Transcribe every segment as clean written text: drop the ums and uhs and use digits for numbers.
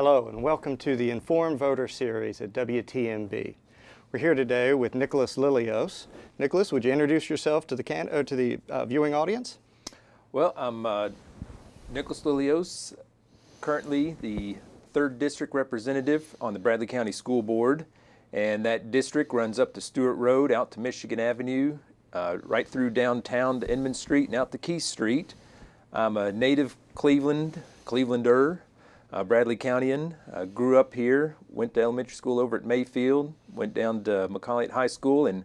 Hello and welcome to the Informed Voter Series at WTNB. We're here today with Nicholas Lillios. Nicholas, would you introduce yourself to the viewing audience? Well, I'm Nicholas Lillios, currently the 3rd District Representative on the Bradley County School Board, and that district runs up to Stewart Road, out to Michigan Avenue, right through downtown to Inman Street and out to Keith Street. I'm a native Clevelander, Bradley Countyan. Grew up here, went to elementary school over at Mayfield, went down to McCollett High School, and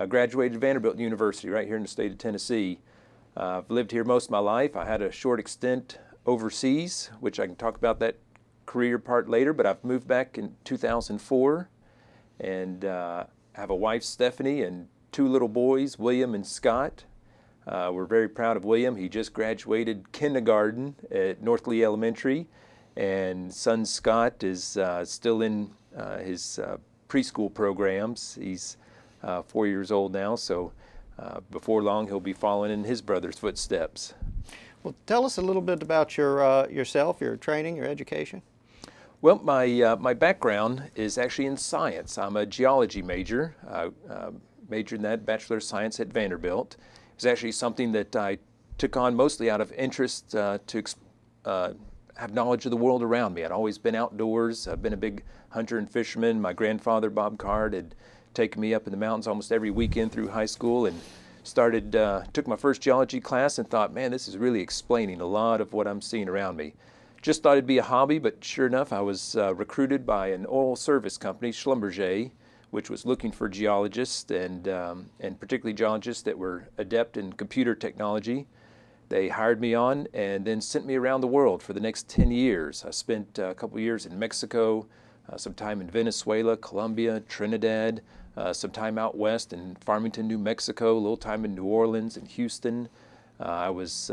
graduated Vanderbilt University right here in the state of Tennessee. I've lived here most of my life. I had a short stint overseas, which I can talk about that career part later, but I've moved back in 2004 and have a wife, Stephanie, and 2 little boys, William and Scott. We're very proud of William. He just graduated kindergarten at North Lee Elementary, and son Scott is still in his preschool programs. He's 4 years old now, so before long he'll be following in his brother's footsteps. Well, tell us a little bit about yourself, your training, your education. Well, my background is actually in science. I'm a geology major, majored in that, Bachelor of Science at Vanderbilt. It was actually something that I took on mostly out of interest to have knowledge of the world around me. I'd always been outdoors. I've been a big hunter and fisherman. My grandfather, Bob Card, had taken me up in the mountains almost every weekend through high school, and took my first geology class and thought, man, this is really explaining a lot of what I'm seeing around me. Just thought it'd be a hobby, but sure enough, I was recruited by an oil service company, Schlumberger, which was looking for geologists and particularly geologists that were adept in computer technology. They hired me on and then sent me around the world for the next 10 years. I spent a couple years in Mexico, some time in Venezuela, Colombia, Trinidad, some time out west in Farmington, New Mexico, a little time in New Orleans and Houston. I was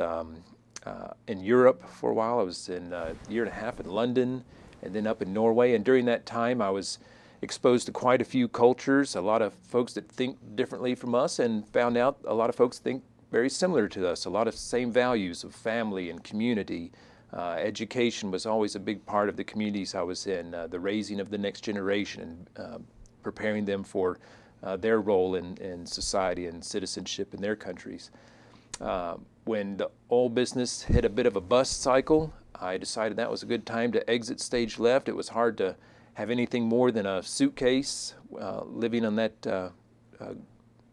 in Europe for a while. I was in a year and a half in London and then up in Norway. And during that time, I was exposed to quite a few cultures, a lot of folks that think differently from us, and found out a lot of folks think very similar to us, a lot of same values of family and community. Education was always a big part of the communities I was in, the raising of the next generation and preparing them for their role in society and citizenship in their countries. When the oil business hit a bit of a bust cycle, I decided that was a good time to exit stage left. It was hard to have anything more than a suitcase living on that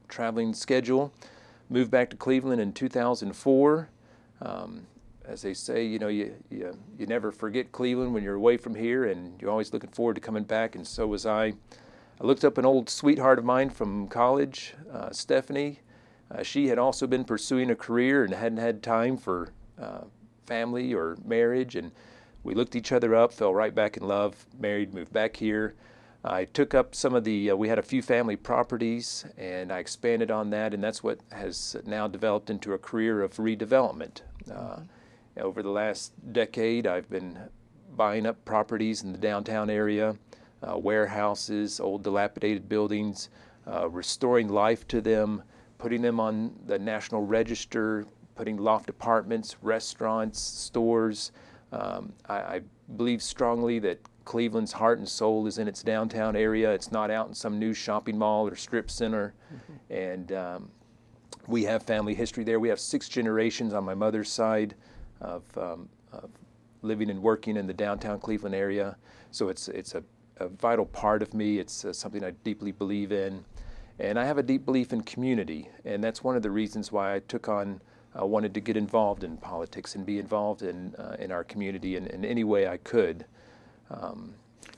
traveling schedule. Moved back to Cleveland in 2004. As they say, you know, you never forget Cleveland when you're away from here, and you're always looking forward to coming back, and so was I. I looked up an old sweetheart of mine from college, Stephanie. She had also been pursuing a career and hadn't had time for family or marriage, and we looked each other up, fell right back in love, married, moved back here. I took up some of we had a few family properties, and I expanded on that, and that's what has now developed into a career of redevelopment. Over the last decade, I've been buying up properties in the downtown area, warehouses, old dilapidated buildings, restoring life to them, putting them on the National Register, putting loft apartments, restaurants, stores. I believe strongly that Cleveland's heart and soul is in its downtown area. It's not out in some new shopping mall or strip center. And we have family history there. We have 6 generations on my mother's side of living and working in the downtown Cleveland area. So it's a vital part of me. It's something I deeply believe in. And I have a deep belief in community. And that's one of the reasons why I wanted to get involved in politics and be involved in our community in any way I could.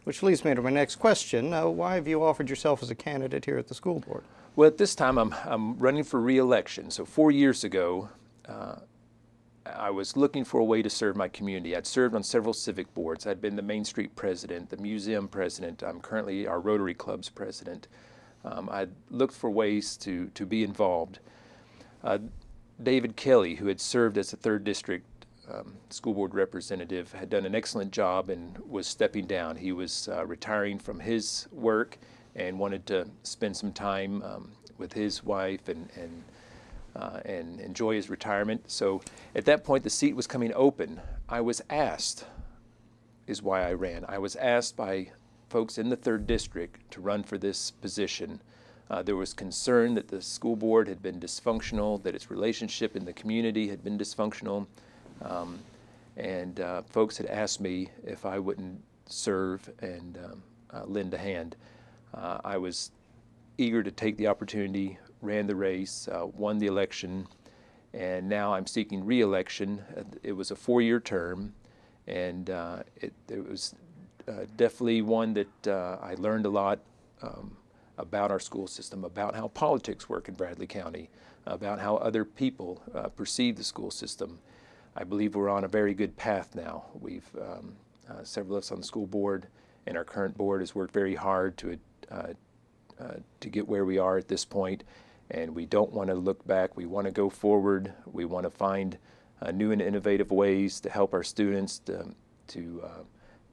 Which leads me to my next question. Why have you offered yourself as a candidate here at the school board? Well, at this time I'm running for re-election. So 4 years ago, I was looking for a way to serve my community. I'd served on several civic boards. I'd been the Main Street president, the museum president. I'm currently our Rotary Club's president. I'd looked for ways to be involved. David Kelly, who had served as a 3rd District school board representative, had done an excellent job and was stepping down. He was retiring from his work and wanted to spend some time with his wife and enjoy his retirement. So at that point, the seat was coming open. I was asked is why I ran. I was asked by folks in the 3rd District to run for this position. There was concern that the school board had been dysfunctional, that its relationship in the community had been dysfunctional, and folks had asked me if I wouldn't serve and lend a hand. I was eager to take the opportunity, ran the race, won the election, and now I'm seeking re-election. It was a 4-year term, and it was definitely one that I learned a lot about our school system, about how politics work in Bradley County, about how other people perceive the school system. I believe we're on a very good path now. We've several of us on the school board and our current board has worked very hard to get where we are at this point, and we don't want to look back. We want to go forward. We want to find new and innovative ways to help our students, to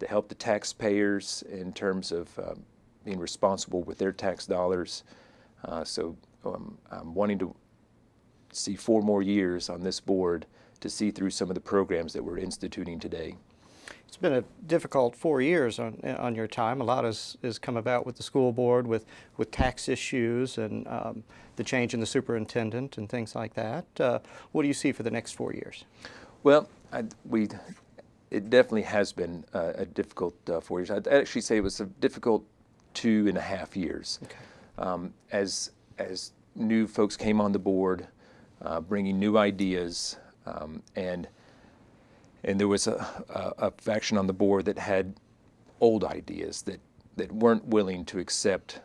help the taxpayers in terms of being responsible with their tax dollars. So I'm wanting to see 4 more years on this board to see through some of the programs that we're instituting today. It's been a difficult 4 years on your time. A lot has come about with the school board, with tax issues and the change in the superintendent and things like that. What do you see for the next 4 years? Well, it definitely has been a difficult 4 years. I'd actually say it was a difficult 2.5 years. Okay. As new folks came on the board, bringing new ideas, and there was a faction on the board that had old ideas that weren't willing to accept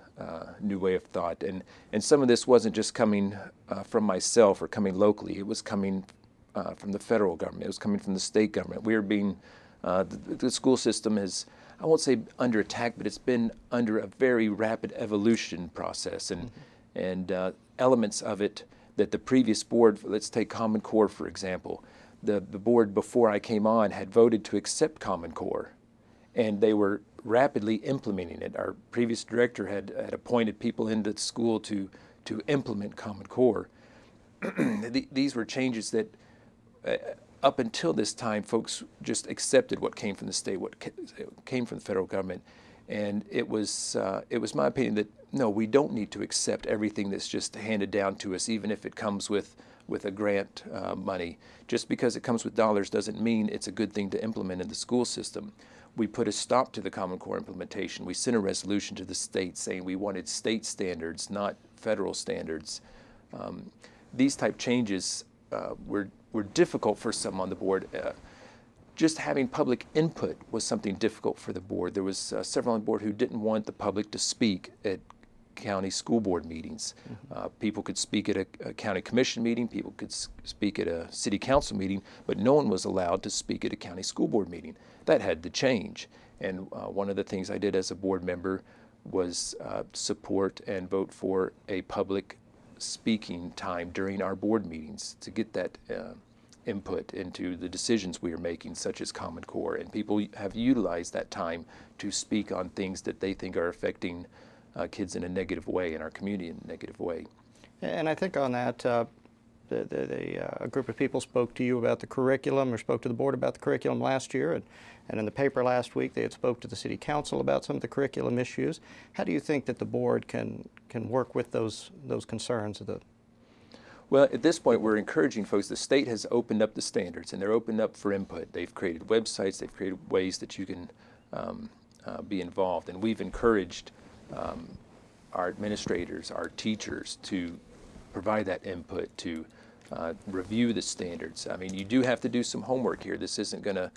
new way of thought. And some of this wasn't just coming from myself or coming locally. It was coming from the federal government. It was coming from the state government. We were being, the school system is, I won't say under attack, but it's been under a very rapid evolution process. And elements of it that the previous board, let's take Common Core for example, the board before I came on had voted to accept Common Core, and they were rapidly implementing it. Our previous director had appointed people into the school to implement Common Core. These were changes that up until this time, folks just accepted what came from the state, what came from the federal government, and it was my opinion that no, we don't need to accept everything that's just handed down to us, even if it comes with a grant money. Just because it comes with dollars doesn't mean it's a good thing to implement in the school system. We put a stop to the Common Core implementation. We sent a resolution to the state saying we wanted state standards, not federal standards. These type changes were difficult for some on the board. Just having public input was something difficult for the board. There was several on the board who didn't want the public to speak at county school board meetings. People could speak at a county commission meeting, people could speak at a city council meeting, but no one was allowed to speak at a county school board meeting. That had to change. And one of the things I did as a board member was support and vote for a public speaking time during our board meetings to get that input into the decisions we are making, such as Common Core. And people have utilized that time to speak on things that they think are affecting kids in a negative way, in our community in a negative way. And I think on that, a group of people spoke to you about the curriculum, or spoke to the board about the curriculum last year, and in the paper last week they had spoke to the city council about some of the curriculum issues. How do you think that the board can work with those concerns? Well, at this point, we're encouraging folks. The state has opened up the standards, and they're opened up for input. They've created websites. They've created ways that you can be involved, and we've encouraged our administrators, our teachers, to provide that input, to review the standards. I mean, you do have to do some homework here. This isn't going to,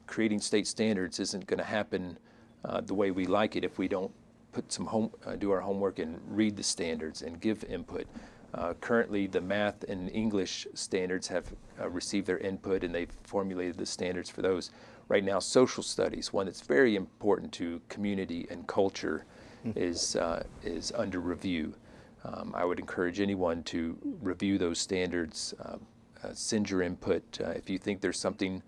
creating state standards isn't going to happen the way we like it if we don't put some do our homework and read the standards and give input. Currently, the math and English standards have received their input, and they've formulated the standards for those. Right now, social studies, one that's very important to community and culture, is under review. I would encourage anyone to review those standards, send your input. If you think there's something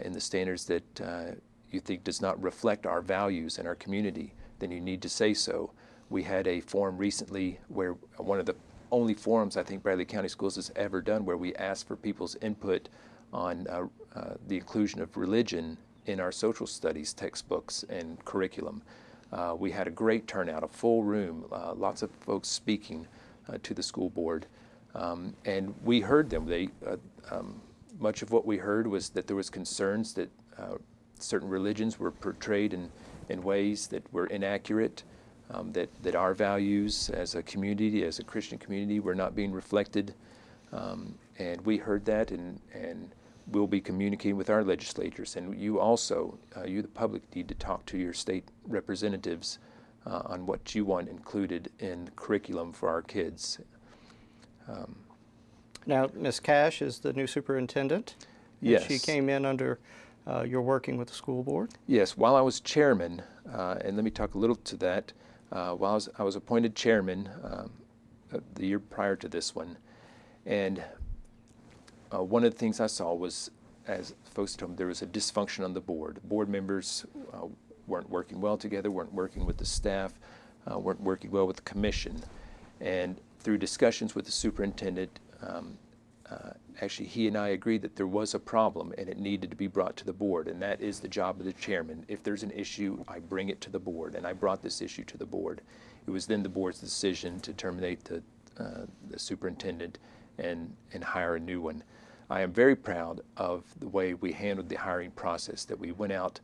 in the standards that you think does not reflect our values and our community, then you need to say so. We had a forum recently where one of the only forums I think Bradley County Schools has ever done where we asked for people's input on the inclusion of religion in our social studies textbooks and curriculum. We had a great turnout, a full room, lots of folks speaking to the school board, and we heard them. Much of what we heard was that there was concerns that certain religions were portrayed in ways that were inaccurate, that our values as a community, as a Christian community, were not being reflected. And we heard that, and we'll be communicating with our legislators. And you also, you the public, need to talk to your state representatives on what you want included in the curriculum for our kids. Now, Ms. Cash is the new superintendent. Yes. She came in under your working with the school board. Yes, while I was chairman, and let me talk a little to that, while I was appointed chairman the year prior to this one, and one of the things I saw was, as folks told me, there was a dysfunction on the board. Board members weren't working well together, weren't working with the staff, weren't working well with the commission. And through discussions with the superintendent, actually he and I agreed that there was a problem and it needed to be brought to the board, and that is the job of the chairman. If there's an issue, I bring it to the board, and I brought this issue to the board. It was then the board's decision to terminate the superintendent and hire a new one. I am very proud of the way we handled the hiring process, that we went out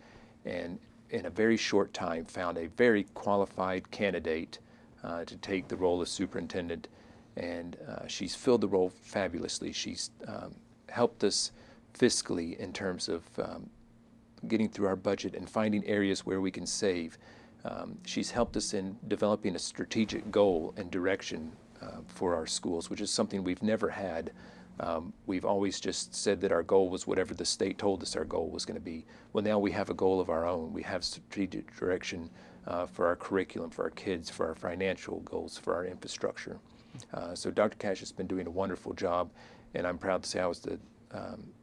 and in a very short time found a very qualified candidate to take the role of superintendent, and she's filled the role fabulously. She's helped us fiscally in terms of getting through our budget and finding areas where we can save. She's helped us in developing a strategic goal and direction for our schools, which is something we've never had. We've always just said that our goal was whatever the state told us our goal was going to be. Well, now we have a goal of our own. We have strategic direction for our curriculum, for our kids, for our financial goals, for our infrastructure. So Dr. Cash has been doing a wonderful job, and I'm proud to say I was the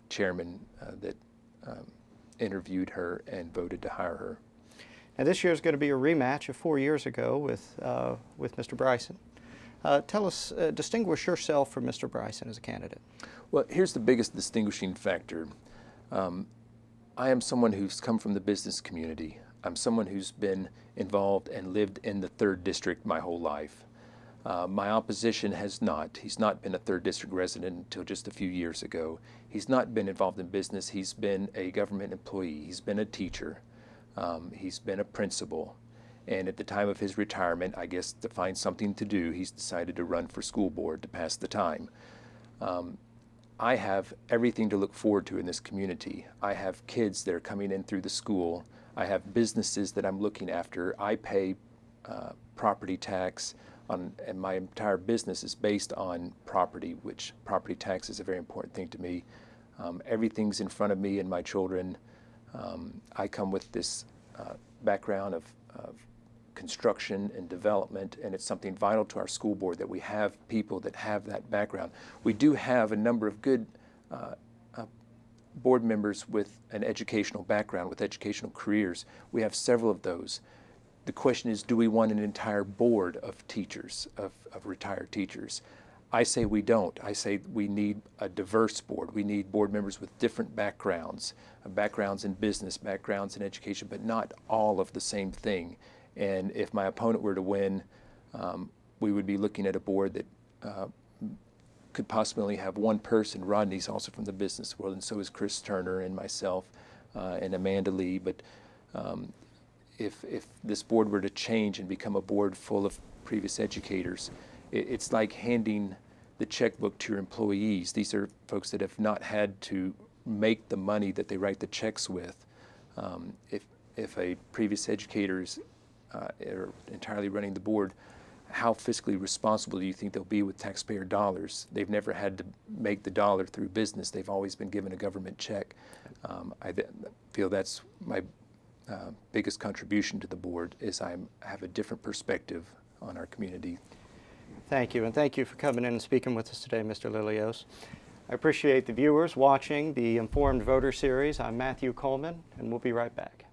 chairman that interviewed her and voted to hire her. Now, this year is going to be a rematch of 4 years ago with Mr. Bryson. Tell us, distinguish yourself from Mr. Bryson as a candidate. Well, here's the biggest distinguishing factor. I am someone who's come from the business community. I'm someone who's been involved and lived in the 3rd District my whole life. My opposition has not. He's not been a 3rd District resident until just a few years ago. He's not been involved in business. He's been a government employee. He's been a teacher. He's been a principal. And at the time of his retirement, I guess to find something to do, he's decided to run for school board to pass the time. I have everything to look forward to in this community. I have kids that are coming in through the school. I have businesses that I'm looking after. I pay property tax, and my entire business is based on property, which property tax is a very important thing to me. Everything's in front of me and my children. I come with this background of construction and development, and it's something vital to our school board that we have people that have that background. We do have a number of good board members with an educational background, with educational careers. We have several of those. The question is, do we want an entire board of teachers, of retired teachers? I say we don't. I say we need a diverse board. We need board members with different backgrounds, backgrounds in business, backgrounds in education, but not all of the same thing. And if my opponent were to win, we would be looking at a board that could possibly have one person. Rodney's also from the business world, and so is Chris Turner and myself and Amanda Lee. But if this board were to change and become a board full of previous educators, it's like handing the checkbook to your employees. These are folks that have not had to make the money that they write the checks with. If a previous educator is entirely running the board, how fiscally responsible do you think they'll be with taxpayer dollars? They've never had to make the dollar through business. They've always been given a government check. I feel that's my biggest contribution to the board, is I have a different perspective on our community. Thank you, and thank you for coming in and speaking with us today, Mr. Lillios. I appreciate the viewers watching the Informed Voter Series. I'm Matthew Coleman, and we'll be right back.